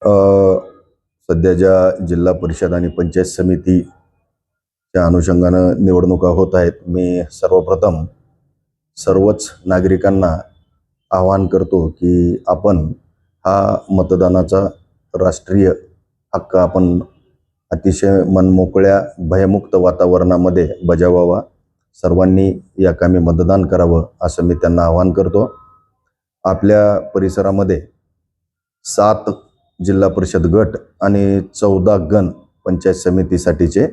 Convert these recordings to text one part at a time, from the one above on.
अ, सध्या ज्या जिल्हा परिषद आणि पंचायत समितीच्या अनुषंगानं निवडणुका होत आहेत, मी सर्वप्रथम सर्वच नागरिकांना आवाहन करतो की आपण हा मतदानाचा राष्ट्रीय हक्क आपण अतिशय मनमोकळ्या भयमुक्त वातावरणामध्ये बजावावा. सर्वांनी या कामी मतदान करावं असं मी त्यांना आवाहन करतो. आपल्या परिसरामध्ये 7 जिल्हा परिषद गट आणि 14 गण पंचायत समितीसाठीचे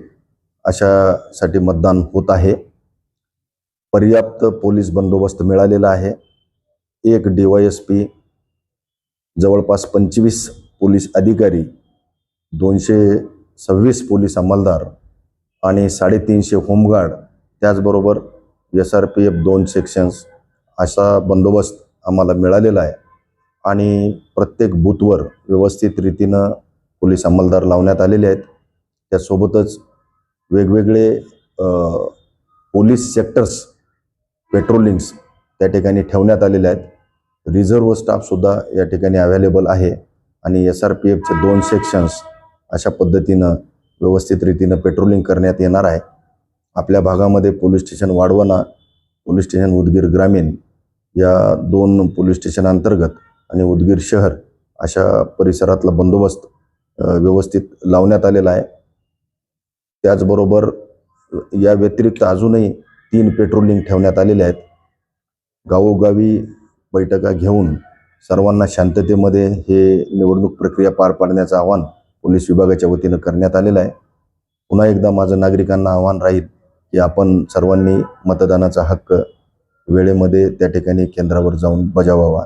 अशासाठी मतदान होत आहे. पर्याप्त पोलीस बंदोबस्त मिळालेला आहे. एक DYSP, जवळपास 25 पोलीस अधिकारी, 226 पोलीस अंमलदार आणि 350 होमगार्ड, त्याचबरोबर SRPF 2 सेक्शन्स असा बंदोबस्त आम्हाला मिळालेला आहे. आणि प्रत्येक बूथवर व्यवस्थित रीतीनं पोलीस अंमलदार लावण्यात आलेले आहेत. त्यासोबतच वेगवेगळे पोलीस सेक्टर्स पेट्रोलिंग्स त्या ठिकाणी ठेवण्यात आलेले आहेत. रिझर्व्ह स्टाफसुद्धा या ठिकाणी अवेलेबल आहे आणि SRPFचे 2 सेक्शन्स अशा पद्धतीनं व्यवस्थित रीतीनं पेट्रोलिंग करण्यात येणार आहे. आपल्या भागामध्ये पोलीस स्टेशन वाढवणा, पोलीस स्टेशन उदगीर ग्रामीण या 2 पोलीस स्टेशन अंतर्गत आणि उदगीर शहर अशा परिसरातला बंदोबस्त व्यवस्थित लावण्यात आलेला आहे. त्याचबरोबर या व्यतिरिक्त अजूनही 3 पेट्रोलिंग ठेवण्यात आलेले आहेत. गावोगावी बैठका घेऊन सर्वांना शांततेमध्ये हे निवडणूक प्रक्रिया पार पाडण्याचं आवाहन पोलीस विभागाच्या वतीनं करण्यात आलेलं आहे. पुन्हा एकदा माझं नागरिकांना आवाहन राहील की आपण सर्वांनी मतदानाचा हक्क वेळेमध्ये त्या ठिकाणी केंद्रावर जाऊन बजावावा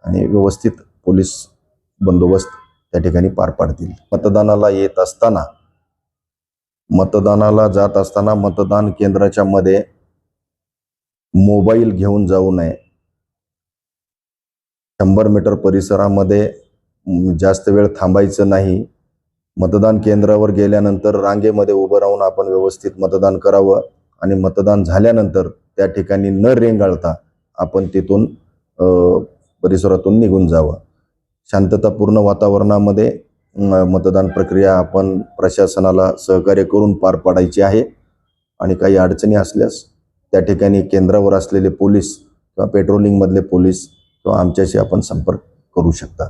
आणि व्यवस्थित पोलीस बंदोबस्त त्या ठिकाणी पार पाडतील. मतदानाला जात असताना मतदान केंद्राच्या मध्ये मोबाईल घेऊन जाऊ नये. 100 मीटर परिसरामध्ये जास्त वेळ थांबायचं नाही. मतदान केंद्रावर गेल्यानंतर रांगेमध्ये उभं राहून आपण व्यवस्थित मतदान करावं आणि मतदान झाल्यानंतर त्या ठिकाणी न रेंगाळता आपण तिथून परिसरातून निघून जावं. शांततापूर्ण वातावरणामध्ये मतदान प्रक्रिया आपण प्रशासनाला सहकार्य करून पार पाडायची आहे. आणि काही अडचणी असल्यास त्या ठिकाणी केंद्रावर असलेले पोलीस किंवा पेट्रोलिंगमधले पोलीस किंवा आमच्याशी आपण संपर्क करू शकता.